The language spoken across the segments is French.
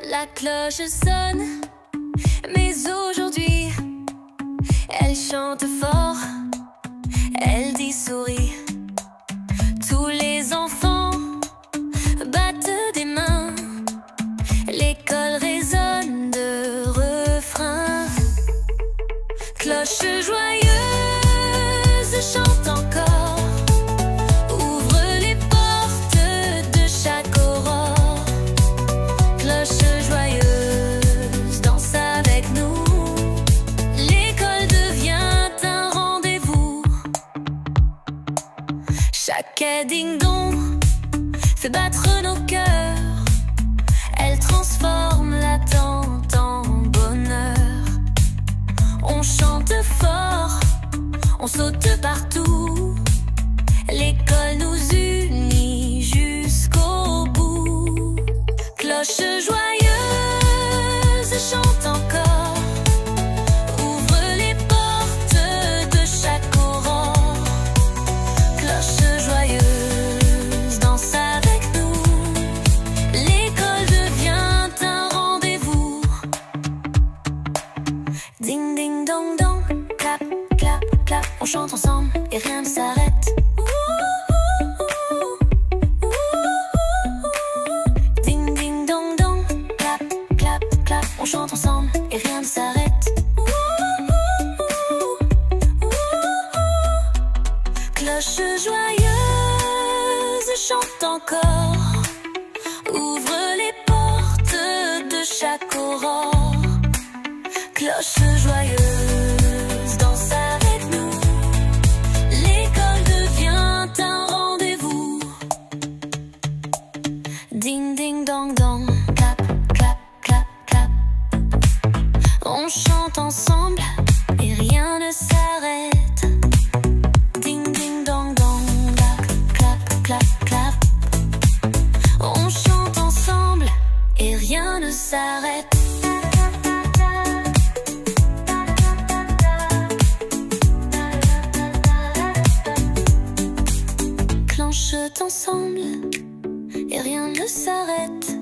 La cloche sonne, mais aujourd'hui, elle chante fort, elle dit souris. Tous les enfants battent des mains, l'école résonne de refrains. Cloche joyeuse chante encore, ouvre les portes de chaque aurore. Cloche joyeuse, danse avec nous, l'école devient un rendez-vous. Chaque ding-dong fait battre nos cœurs, elle transforme l'attente en bonheur. On chante fort, on saute partout, l'école nous unit jusqu'au bout. Cloche joyeuse chante encore, ouvre les portes de chaque aurore. Cloche joyeuse, danse avec nous, l'école devient un rendez-vous. Ding ding dong dong, clap clap clap, on chante ensemble et rien ne s'arrête. Ding ding dong dong, clap clap clap, on chante ensemble et rien ne s'arrête. Cloche joyeuse chante encore, ouvre les portes de chaque aurore. Cloche joyeuse, danse avec nous, l'école devient un rendez-vous. Ding ding dong dong, clap clap clap clap, on chante ensemble et rien ne s'arrête. Ding ding dong dong, clap clap clap, on chante ensemble et rien ne s'arrête. Clenchent ensemble et rien ne s'arrête.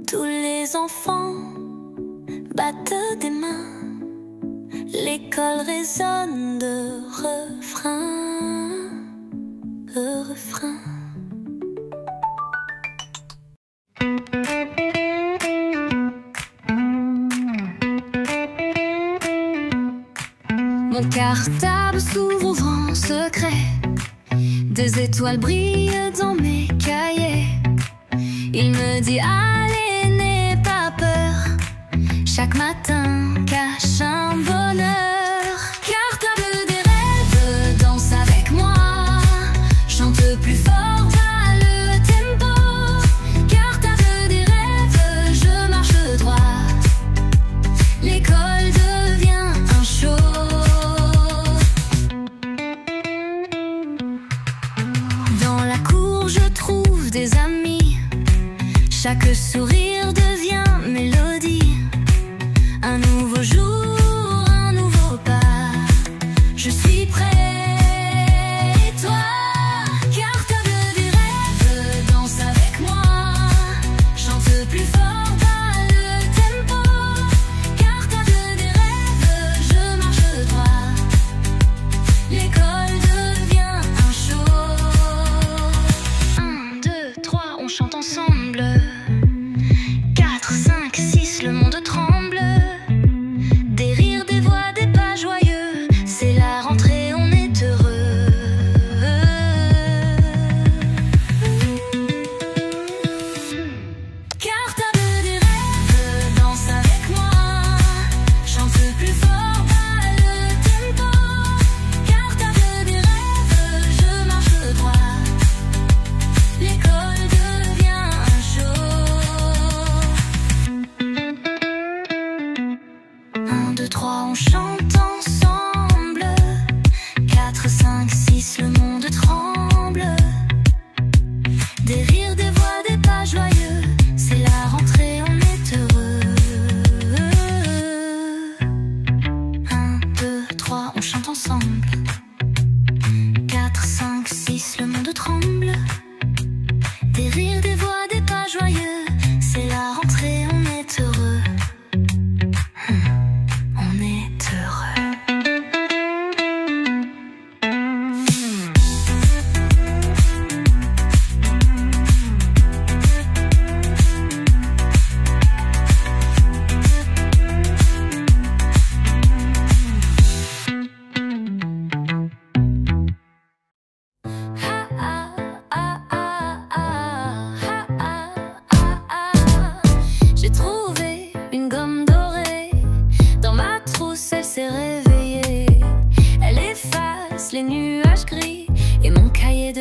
Tous les enfants battent des mains, l'école résonne de refrain, refrain. Mon cartable s'ouvre au grand secret, des étoiles brillent dans mes cahiers. Il me dit allez, n'aie pas peur, chaque matin cache un bonheur. Cartable des rêves, danse avec moi, chante plus fort, va le tempo. Cartable des rêves, je marche droit, l'école devient un show. Dans la cour je trouve des amis, chaque sourire devient mélodie. Un nouveau jour, un nouveau pas, je suis prêt. Et toi, cartable des rêves, danse avec moi, chante plus fort, va le tempo. Cartable des rêves, je marche droit, l'école devient un show. 1, 2, 3, on chante ensemble. 4, 5, 6, le monde tremble. Des rires, des voix, des pas joyeux, c'est la rentrée, on est heureux. Cartable des rêves, danse avec moi, chante plus fort, va le tempo. Cartable des rêves, je marche droit, l'école devient un show. 1, 2, 3, on chante ensemble. 4, 5, 6, le monde tremble. Des rires, des voix, des pas joyeux, c'est la rentrée, on est heureux.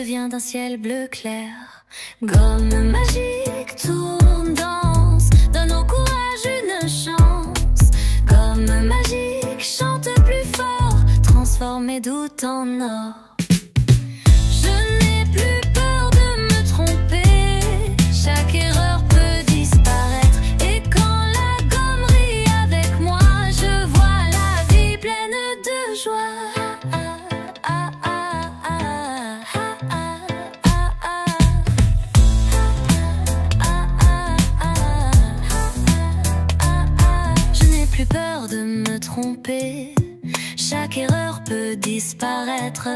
devient d'un ciel bleu clair. Gomme magique tourne, danse, donne au courage une chance. Gomme magique chante plus fort, transforme mes doutes en or. Je n'ai plus peur de me tromper, chaque erreur peut disparaître. Et quand la gomme rit avec moi, je vois la vie pleine de joie. Peur de me tromper, chaque erreur peut disparaître.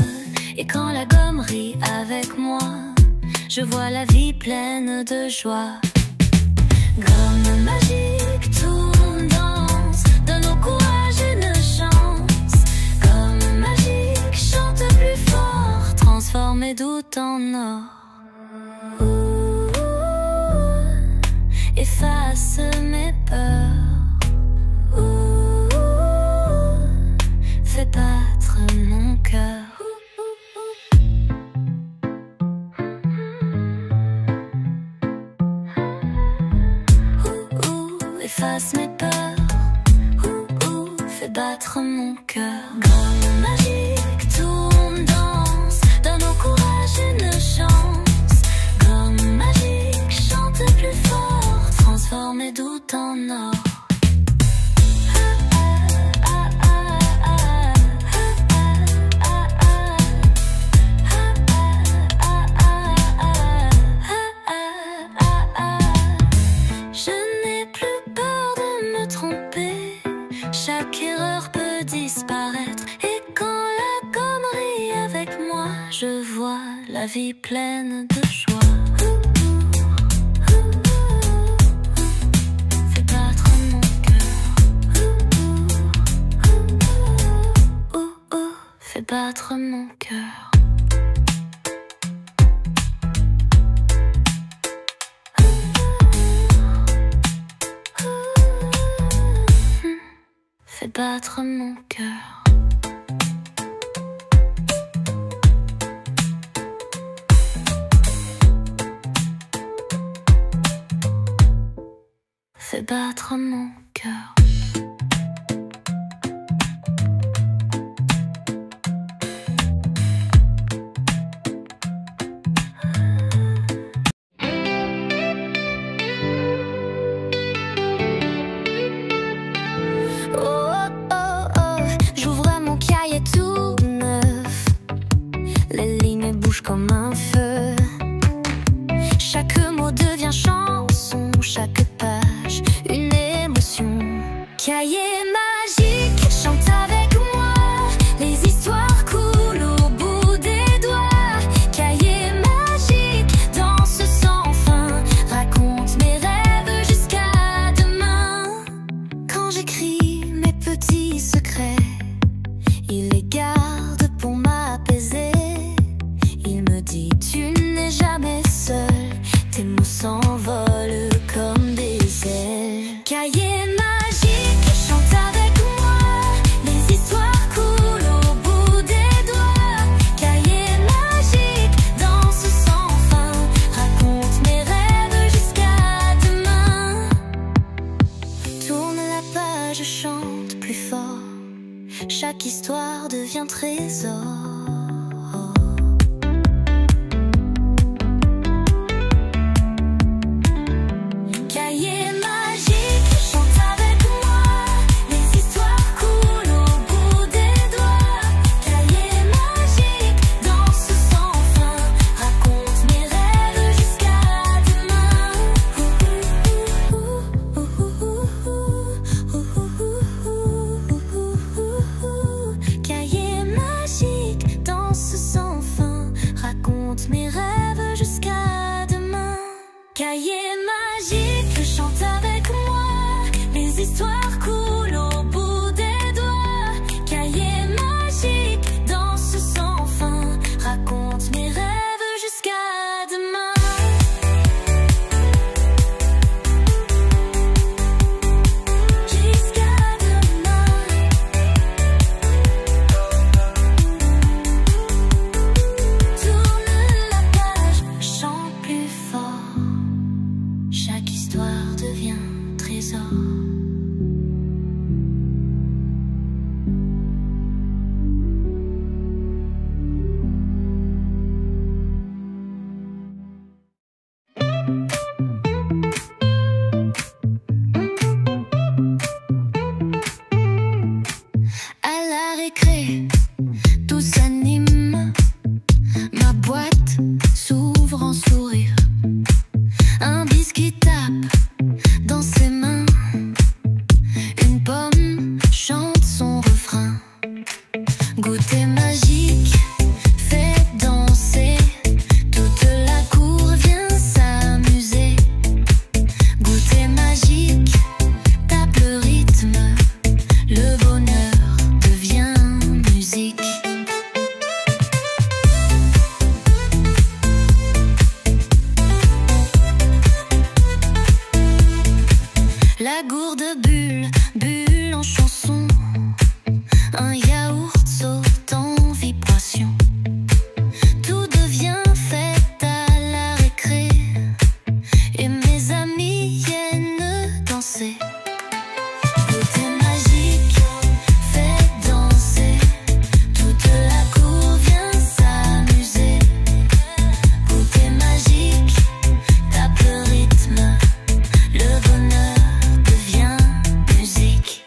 Et quand la gomme rit avec moi, je vois la vie pleine de joie. Gomme magique tourne, danse, donne au courage une chance. Gomme magique chante plus fort, transforme mes doutes en or. Efface mes peurs, fais battre mon cœur. Efface mes peurs, fais battre mon cœur. Gomme magique tourne, danse, donne au courage une chance. Gomme magique chante plus fort, transforme mes doutes en or. Chaque erreur peut disparaître. Et quand la gomme rit avec moi, je vois la vie pleine de joie. Fais battre mon cœur. Fais battre mon cœur. Fais battre mon cœur. Fais battre mon cœur. Comme un feu, chaque mot devient chanson, chaque page une émotion. Cahier magique, chante avec moi, les histoires coulent au bout des doigts. Cahier magique, danse sans fin, raconte mes rêves jusqu'à demain. Quand j'écris mes petits secrets, il les garde pour m'apaiser. Tu n'es jamais seul, tes mots s'envolent comme des ailes. Cahier magique, chante avec moi, les histoires coulent au bout des doigts. Cahier magique, danse sans fin, raconte mes rêves jusqu'à demain. Tourne la page, chante plus fort, chaque histoire devient trésor. Cahier magique, bulle, bulle en chanson. Un yaourt saute en vibration. Tout devient fête à la récré. Et mes amis viennent danser. Goûter magique fait danser. Toute la cour vient s'amuser. Goûter magique tape le rythme. Le bonheur devient musique.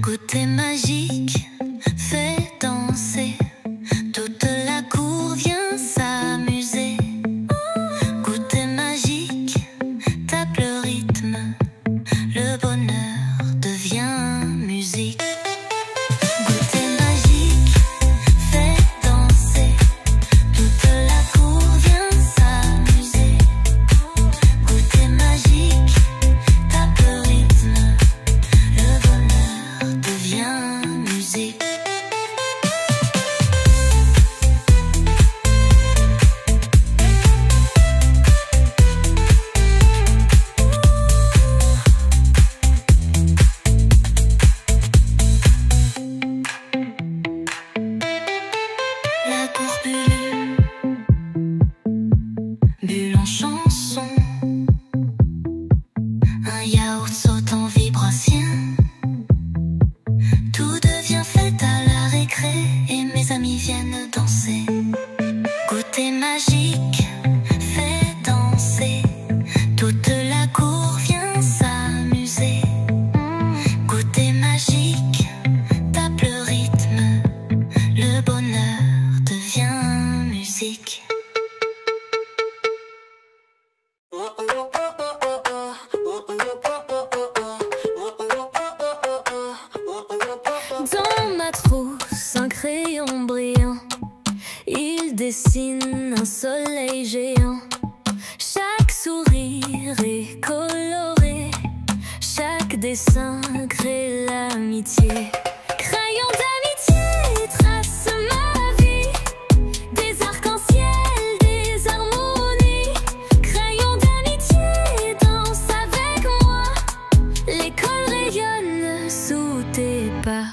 Goûter magique fait danser. Toute la cour vient s'amuser. Goûter magique tape le rythme. Le bonheur devient musique. Goûter magique fait danser. Toute la cour vient s'amuser. Goûter magique tape le rythme. Le bonheur devient musique. La cour bulle, bulle en chanson. Un yaourt saute en vibration. Tout devient fête à la récré. Et mes amis viennent danser. Goûter magique fait danser. Toute la cour vient s'amuser. Goûter magique tape le rythme. Le bonheur devient musique. Dans ma trousse, un crayon brillant. Il dessine un soleil géant. Chaque sourire est coloré. Chaque dessin crée l'amitié. Crayon d'amitié trace ma vie. Des arcs-en-ciel, des harmonies. Crayon d'amitié danse avec moi. L'école rayonne sous tes pas.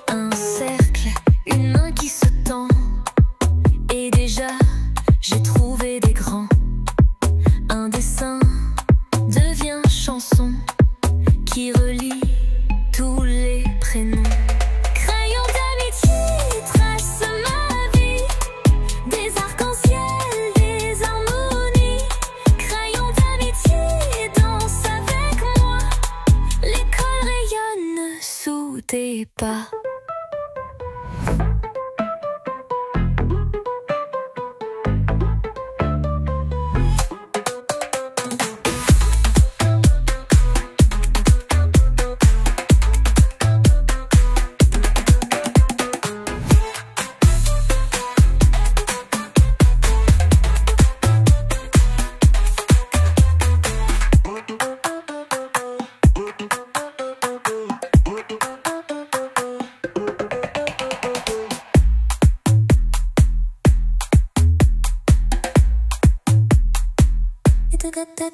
Un cercle, une main qui se tend. Et déjà, j'ai trouvé des grands. Un dessin devient chanson qui relie tous les prénoms. Crayon d'amitié trace ma vie. Des arcs-en-ciel, des harmonies. Crayon d'amitié danse avec moi. L'école rayonne sous tes pas.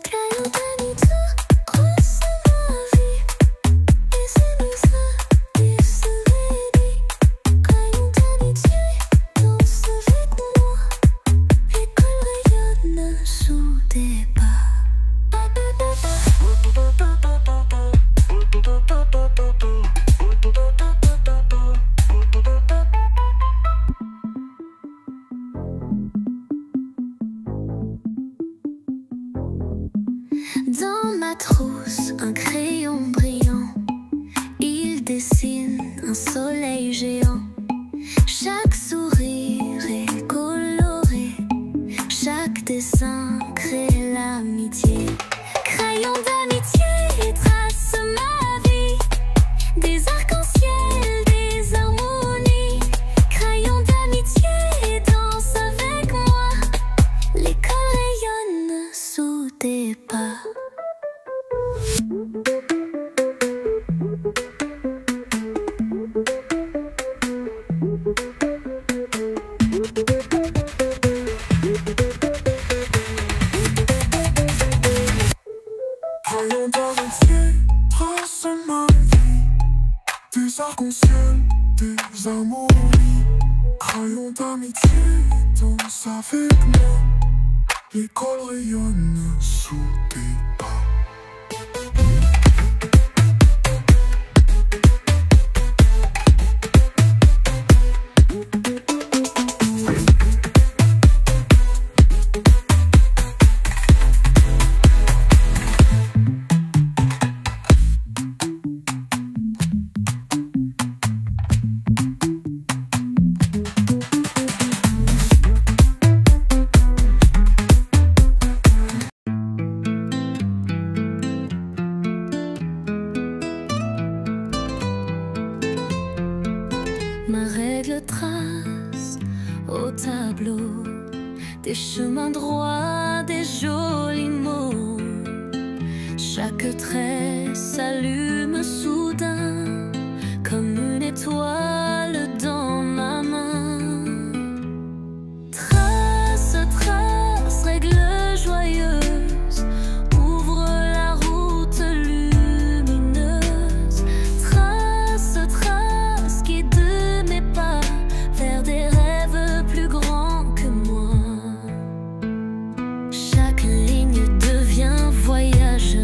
Crayon d'amitié trace ma vie. Dessine ça, dessine. Crayon d'amitié danse avec moi. L'école rayonne sous tes pas. Dans ma trousse, un crayon brillant. Il dessine un soleil géant. Chaque sourire est coloré. Chaque dessin crée l'amitié. Crayon d'amitié. Voyons d'amitié, trace ma vie, des arcs-en-ciel, des amours. Crayon d'amitié, danse avec moi. L'école rayonne sous tes pas. Ma règle trace au tableau des chemins droits, des jolis mots. Chaque trait s'allume soudain comme une étoile dans ma main. Trace, trace, règle joyeuse, ouvre la route lumineuse. Trace, trace, guide mes pas vers des rêves plus grands que moi. Chaque ligne devient voyage,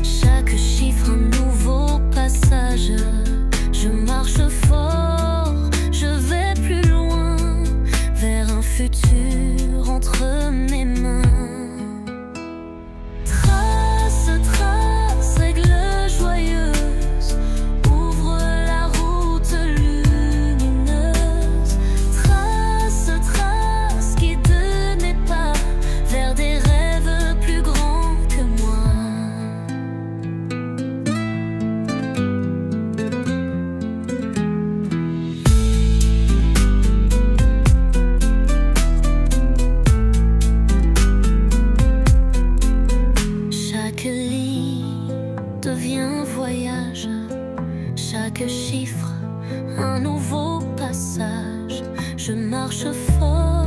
chaque chiffre un nouveau passage. Je marche fort, je vais plus loin, vers un futur entre mes mains. Trace, trace, règle joyeuse, ouvre la route lumineuse. Trace, trace, guide mes pas vers des rêves plus grands que moi. Chaque ligne devient voyage, chaque chiffre un nouveau passage. Je marche fort,